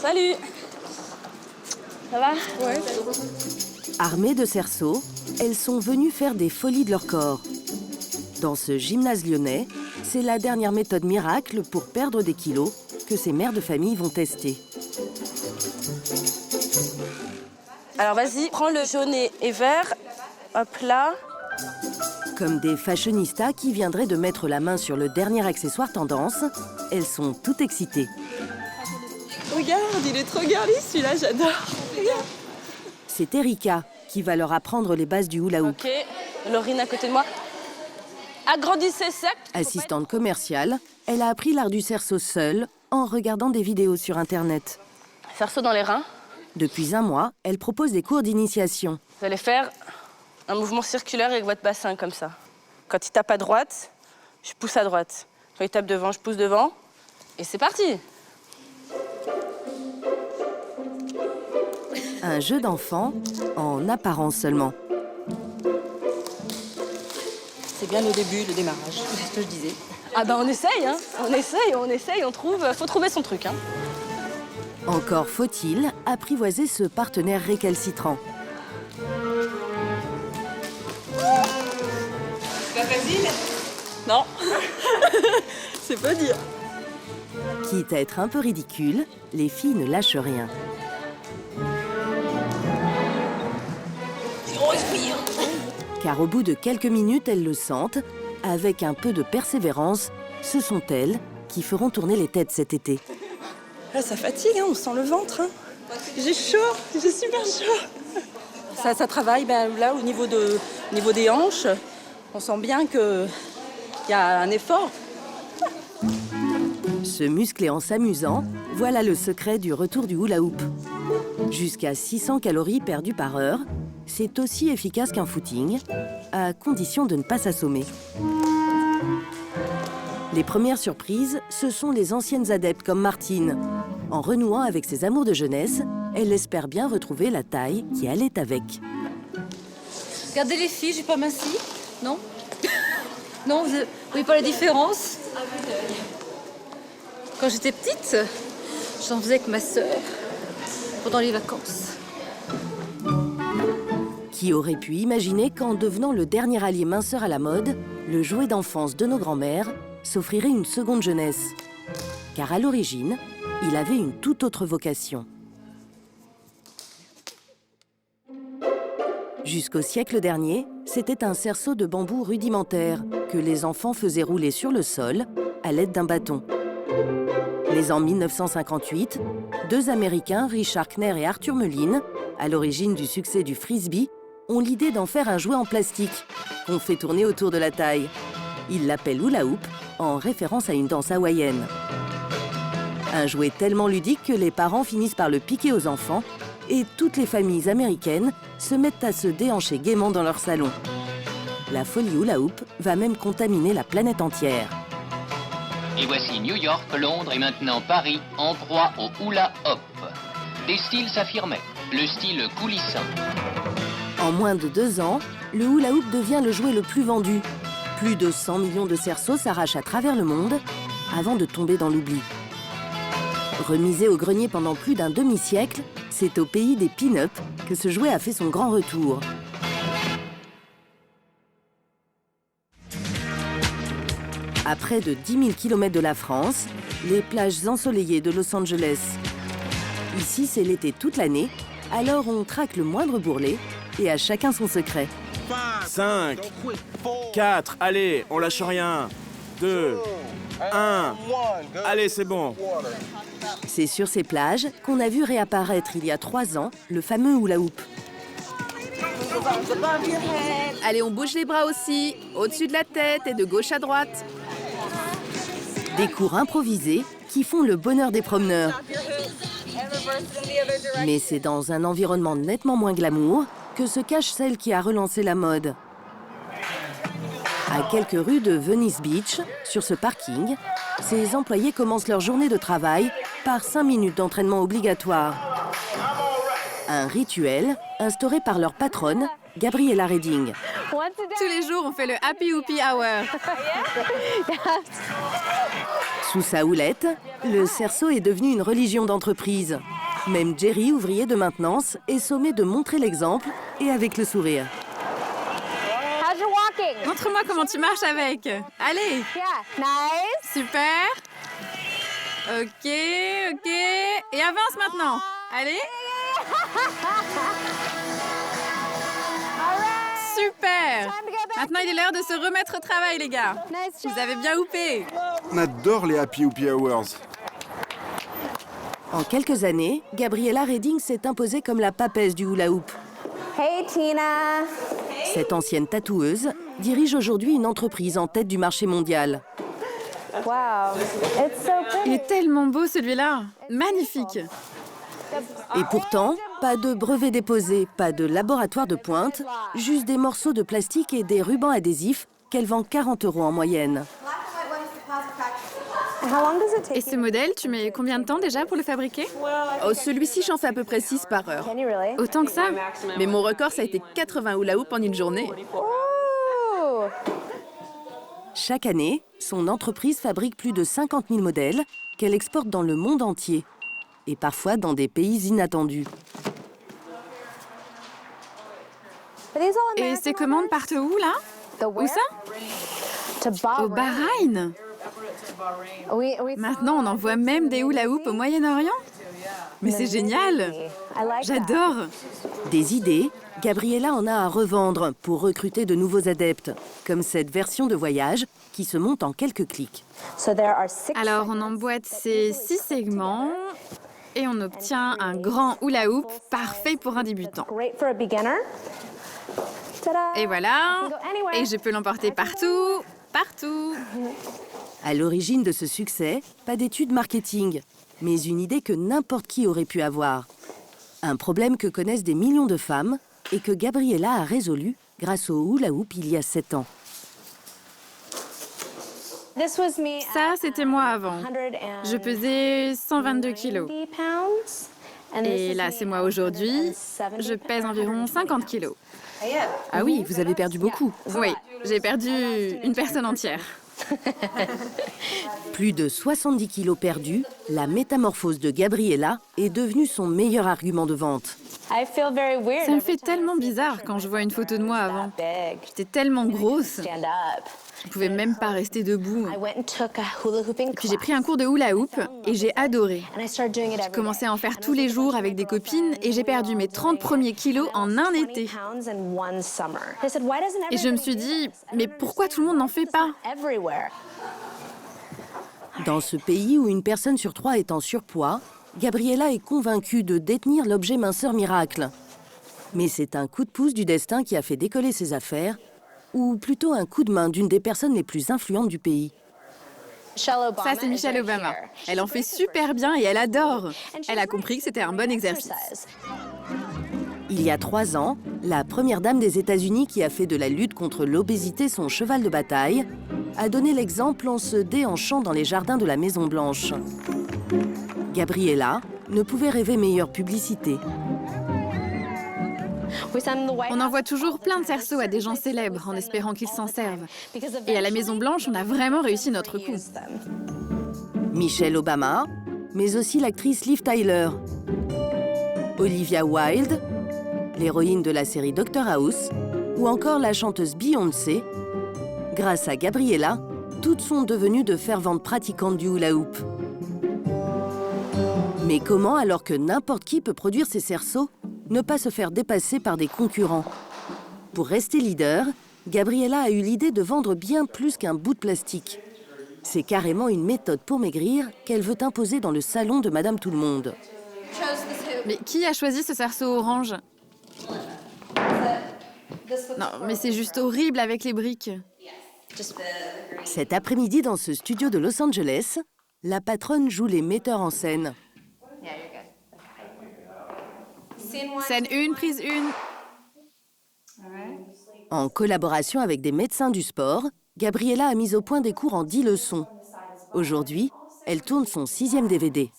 Salut. Ça va? Ouais. Armées de cerceaux, elles sont venues faire des folies de leur corps. Dans ce gymnase lyonnais, c'est la dernière méthode miracle pour perdre des kilos que ces mères de famille vont tester. Alors vas-y, prends le jaune et vert. Hop là. Comme des fashionistas qui viendraient de mettre la main sur le dernier accessoire tendance, elles sont toutes excitées. Regarde, il est trop girly celui-là, j'adore. Regarde. C'est Erika qui va leur apprendre les bases du hula hoop. Ok, Laurine à côté de moi. Agrandissez ça. Assistante commerciale, elle a appris l'art du cerceau seule en regardant des vidéos sur Internet. Cerceau dans les reins. Depuis un mois, elle propose des cours d'initiation. Vous allez faire un mouvement circulaire avec votre bassin comme ça. Quand il tape à droite, je pousse à droite. Quand il tape devant, je pousse devant. Et c'est parti. Un jeu d'enfant, en apparence seulement. C'est bien le début, le démarrage, c'est ce que je disais. Ah ben on essaye, hein. On essaye, on trouve. Faut trouver son truc, hein. Encore faut-il apprivoiser ce partenaire récalcitrant. C'est pas facile? Non. C'est pas dire. Quitte à être un peu ridicule, les filles ne lâchent rien. Car au bout de quelques minutes, elles le sentent. Avec un peu de persévérance, ce sont elles qui feront tourner les têtes cet été. Ah, ça fatigue, hein, on sent le ventre. Hein. J'ai chaud, j'ai super chaud. Ça travaille là au niveau des hanches. On sent bien qu'il y a un effort. Se muscler en s'amusant, voilà le secret du retour du hula hoop. Jusqu'à 600 calories perdues par heure, c'est aussi efficace qu'un footing, à condition de ne pas s'assommer. Les premières surprises, ce sont les anciennes adeptes comme Martine. En renouant avec ses amours de jeunesse, elle espère bien retrouver la taille qui allait avec. Regardez les filles, j'ai pas minci, non? Non, vous voyez pas la différence? Quand j'étais petite, j'en faisais avec ma sœur pendant les vacances. Qui aurait pu imaginer qu'en devenant le dernier allié minceur à la mode, le jouet d'enfance de nos grands-mères s'offrirait une seconde jeunesse. Car à l'origine, il avait une toute autre vocation. Jusqu'au siècle dernier, c'était un cerceau de bambou rudimentaire que les enfants faisaient rouler sur le sol à l'aide d'un bâton. Mais en 1958, deux Américains, Richard Kner et Arthur Mullin, à l'origine du succès du frisbee, ont l'idée d'en faire un jouet en plastique qu'on fait tourner autour de la taille. Ils l'appellent hula hoop, en référence à une danse hawaïenne. Un jouet tellement ludique que les parents finissent par le piquer aux enfants et toutes les familles américaines se mettent à se déhancher gaiement dans leur salon. La folie hula hoop va même contaminer la planète entière. Et voici New York, Londres et maintenant Paris en proie au hula hoop. Des styles s'affirmaient, le style coulissant. En moins de 2 ans, le hula hoop devient le jouet le plus vendu. Plus de 100 millions de cerceaux s'arrachent à travers le monde avant de tomber dans l'oubli. Remisé au grenier pendant plus d'un demi-siècle, c'est au pays des pin-up que ce jouet a fait son grand retour. À près de 10 000 km de la France, les plages ensoleillées de Los Angeles. Ici, c'est l'été toute l'année, alors on traque le moindre bourrelet et à chacun son secret. 5, 4, allez, on lâche rien. 2, 1, allez, c'est bon. C'est sur ces plages qu'on a vu réapparaître il y a 3 ans le fameux hula hoop. Allez, on bouge les bras aussi, au-dessus de la tête et de gauche à droite. Des cours improvisés qui font le bonheur des promeneurs. Mais c'est dans un environnement nettement moins glamour que se cache celle qui a relancé la mode. À quelques rues de Venice Beach, sur ce parking, ces employés commencent leur journée de travail par 5 minutes d'entraînement obligatoire. Un rituel instauré par leur patronne, Gabriella Redding. Tous les jours, on fait le Happy Hoopy Hour. Sous sa houlette, le cerceau est devenu une religion d'entreprise. Même Jerry, ouvrier de maintenance, est sommé de montrer l'exemple et avec le sourire. Montre-moi comment tu marches avec. Allez. Super. Ok. Et avance maintenant. Allez. Super. Maintenant, il est l'heure de se remettre au travail, les gars. Vous avez bien houpé. On adore les Happy Hoopy Hours. En quelques années, Gabriella Redding s'est imposée comme la papesse du hula hoop. Hey Tina! Cette ancienne tatoueuse dirige aujourd'hui une entreprise en tête du marché mondial. Wow, it's so Il pretty. est tellement beau, celui-là. Magnifique. Et pourtant, pas de brevet déposé, pas de laboratoire de pointe, juste des morceaux de plastique et des rubans adhésifs qu'elle vend 40 € en moyenne. How long does it take? Et ce modèle, tu mets combien de temps déjà pour le fabriquer? Oh, celui-ci, j'en fais à peu près 6 par heure. Can you really? Autant que ça? Mais mon record, ça a été 80 hula hoop en une journée. Ooh. Chaque année, son entreprise fabrique plus de 50 000 modèles qu'elle exporte dans le monde entier et parfois dans des pays inattendus. Are these all Et American ces commandes partent où, là? The Où where? ça? To Bahrain. Au Bahreïn. Maintenant, on envoie même des hula hoop au Moyen-Orient. Mais c'est génial. I like that. J'adore. Des idées, Gabriella en a à revendre pour recruter de nouveaux adeptes, comme cette version de voyage qui se monte en quelques clics. So there are 6. Alors, on emboîte ces 6 segments et on obtient un grand hula hoop parfait pour un débutant. Great for a beginner. Ta-da! Et voilà. You can go anywhere. Et je peux l'emporter partout, partout. À l'origine de ce succès, pas d'études marketing, mais une idée que n'importe qui aurait pu avoir. Un problème que connaissent des millions de femmes et que Gabriella a résolu grâce au hula hoop il y a 7 ans. This was me Ça, c'était moi avant. at Je pesais 122 kilos. 190 pounds. And this Et is là, me c'est moi at aujourd'hui. 170 Je pèse environ 50 kilos. Ah oui, vous avez perdu beaucoup. Oui, j'ai perdu une personne entière. Plus de 70 kilos perdus, la métamorphose de Gabriella est devenue son meilleur argument de vente. I feel very weird. Ça me every fait time I tellement see bizarre pictures quand je vois une photo de moi avant. big. J'étais tellement grosse, Stand up. je pouvais même pas rester debout. I went and took a hula hooping Puis j'ai pris un cours de hula hoop et j'ai adoré. and I started doing it every J'ai commencé à en faire day. tous les jours avec des copines et j'ai perdu mes 30 premiers kilos en un été. Pounds in one summer. I said, why doesn't Et je me everybody suis do dit, this? mais pourquoi tout le monde n'en fait pas? Everywhere. Dans ce pays où une personne sur 3 est en surpoids, Gabriella est convaincue de détenir l'objet minceur miracle. Mais c'est un coup de pouce du destin qui a fait décoller ses affaires, ou plutôt un coup de main d'une des personnes les plus influentes du pays. Michelle Obama Ça, c'est is Michelle right Obama. here. Elle en fait super bien et elle adore. And Elle a she's compris que c'était un bon exercice. Il y a 3 ans, la première dame des États-Unis qui a fait de la lutte contre l'obésité son cheval de bataille a donné l'exemple en se déhanchant dans les jardins de la Maison-Blanche. Gabriella ne pouvait rêver meilleure publicité. We send the White On House envoie toujours plein de cerceaux à des gens célèbres en espérant qu'ils s'en servent. because Et à la eventually Maison-Blanche, on a vraiment réussi notre coup. use them. Michelle Obama, mais aussi l'actrice Liv Tyler, Olivia Wilde, l'héroïne de la série Dr House, ou encore la chanteuse Beyoncé. Grâce à Gabriella, toutes sont devenues de ferventes pratiquantes du hula hoop. Mais comment, alors que n'importe qui peut produire ces cerceaux, ne pas se faire dépasser par des concurrents? Pour rester leader, Gabriella a eu l'idée de vendre bien plus qu'un bout de plastique. C'est carrément une méthode pour maigrir qu'elle veut imposer dans le salon de Madame Tout-le-Monde. Mais qui a choisi ce cerceau orange? Non, mais c'est juste horrible avec les briques. Cet après-midi, dans ce studio de Los Angeles, la patronne joue les metteurs en scène. Scène 1, prise 1. En collaboration avec des médecins du sport, Gabriella a mis au point des cours en 10 leçons. Aujourd'hui, elle tourne son 6e DVD.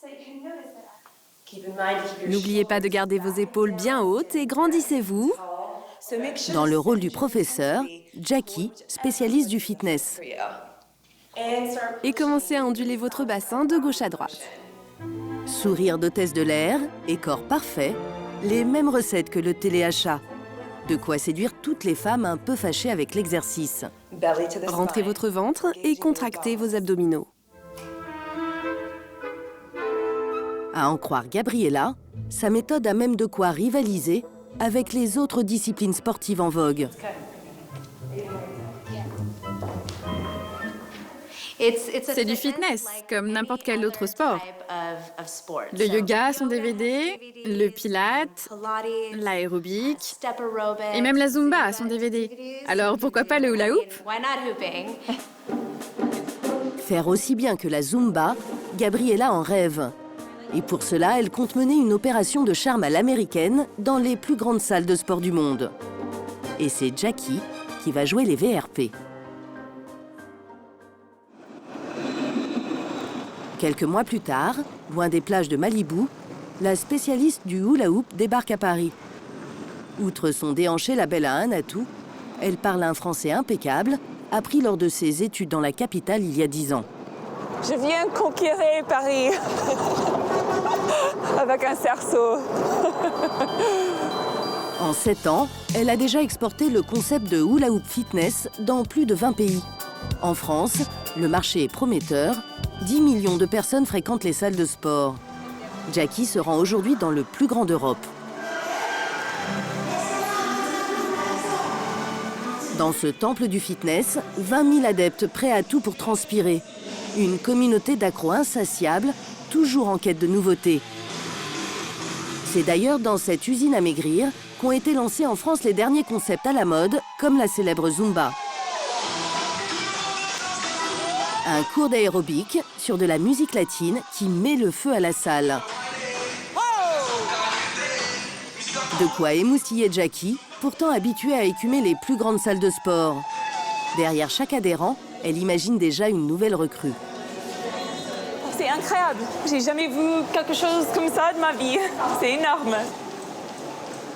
N'oubliez pas de garder vos épaules bien hautes et grandissez-vous. Dans le rôle du professeur, Jackie, spécialiste du fitness. Et commencez à onduler votre bassin de gauche à droite. Sourire d'hôtesse de l'air et corps parfait, les mêmes recettes que le téléachat. De quoi séduire toutes les femmes un peu fâchées avec l'exercice. Rentrez votre ventre et contractez vos abdominaux. À en croire Gabriella, sa méthode a même de quoi rivaliser avec les autres disciplines sportives en vogue. C'est du fitness, comme n'importe quel autre sport. Le yoga a son DVD, le pilate, l'aérobic et même la zumba a son DVD. Alors pourquoi pas le hula hoop? Faire aussi bien que la zumba, Gabriella en rêve. Et pour cela, elle compte mener une opération de charme à l'américaine dans les plus grandes salles de sport du monde. Et c'est Jackie qui va jouer les VRP. Quelques mois plus tard, loin des plages de Malibu, la spécialiste du hula hoop débarque à Paris. Outre son déhanché, la belle a un atout. Elle parle un français impeccable, appris lors de ses études dans la capitale il y a 10 ans. Je viens conquérir Paris avec un cerceau. En 7 ans, elle a déjà exporté le concept de hula hoop fitness dans plus de 20 pays. En France, le marché est prometteur. 10 millions de personnes fréquentent les salles de sport. Jackie se rend aujourd'hui dans le plus grand d'Europe. Dans ce temple du fitness, 20 000 adeptes prêts à tout pour transpirer. Une communauté d'accros insatiables, toujours en quête de nouveautés. C'est d'ailleurs dans cette usine à maigrir qu'ont été lancés en France les derniers concepts à la mode, comme la célèbre Zumba. Un cours d'aérobic sur de la musique latine qui met le feu à la salle. De quoi émoustiller Jackie, pourtant habituée à écumer les plus grandes salles de sport. Derrière chaque adhérent, elle imagine déjà une nouvelle recrue. C'est incroyable. J'ai jamais vu quelque chose comme ça de ma vie. C'est énorme.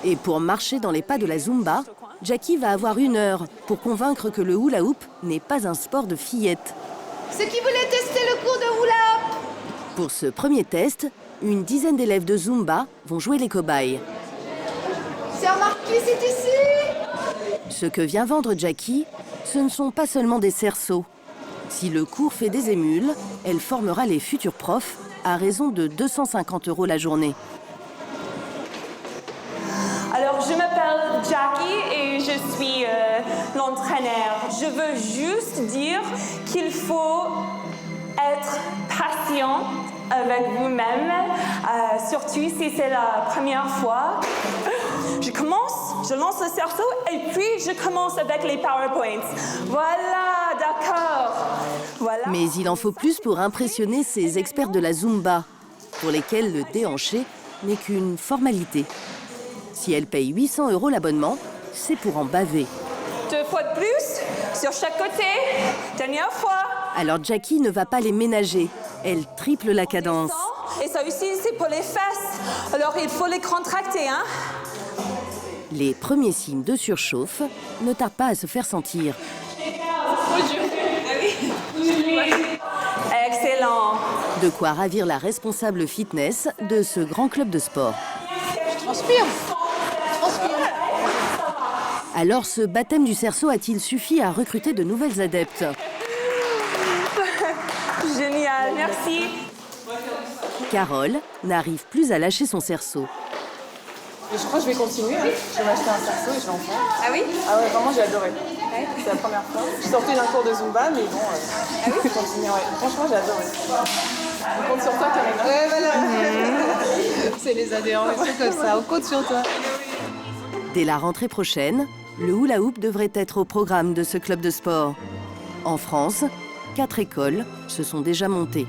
Et pour marcher dans les pas de la Zumba, Jackie va avoir 1 heure pour convaincre que le hula hoop n'est pas un sport de fillettes. Ceux qui voulaient tester le cours de hula hoop. Pour ce premier test, une dizaine d'élèves de Zumba vont jouer les cobayes. C'est remarqué, c'est ici. Ce que vient vendre Jackie, ce ne sont pas seulement des cerceaux. Si le cours fait des émules, elle formera les futurs profs à raison de 250 € la journée. Alors, je m'appelle Jackie et je suis l'entraîneur. Je veux juste dire qu'il faut être patient avec vous-même, surtout si c'est la première fois. Je commence, je lance le cerceau et puis je commence avec les PowerPoints. Voilà, d'accord. Voilà. Mais il en faut plus pour impressionner ces experts de la Zumba, pour lesquels le déhanché n'est qu'une formalité. Si elle paye 800 € l'abonnement, c'est pour en baver. 2 fois de plus, sur chaque côté, dernière fois. Alors Jackie ne va pas les ménager, elle triple la cadence. Et ça aussi, c'est pour les fesses. Alors il faut les contracter, hein. Les premiers signes de surchauffe ne tardent pas à se faire sentir. Excellent. De quoi ravir la responsable fitness de ce grand club de sport. Je transpire. Alors ce baptême du cerceau a-t-il suffi à recruter de nouvelles adeptes? Génial, merci. Carole n'arrive plus à lâcher son cerceau. Je crois que je vais continuer. Hein. Je vais m'acheter un cerceau et je vais en faire. Ah oui? Ah ouais, vraiment, j'ai adoré. Ouais. C'est la première fois. Je sortais d'un cours de Zumba, mais bon, je vais continuer. Ouais. Franchement, j'ai adoré. On compte sur toi, Karina. Ouais, voilà. C'est les adhérents, c'est comme ça. On compte sur toi. Dès la rentrée prochaine, le hula hoop devrait être au programme de ce club de sport. En France, 4 écoles se sont déjà montées.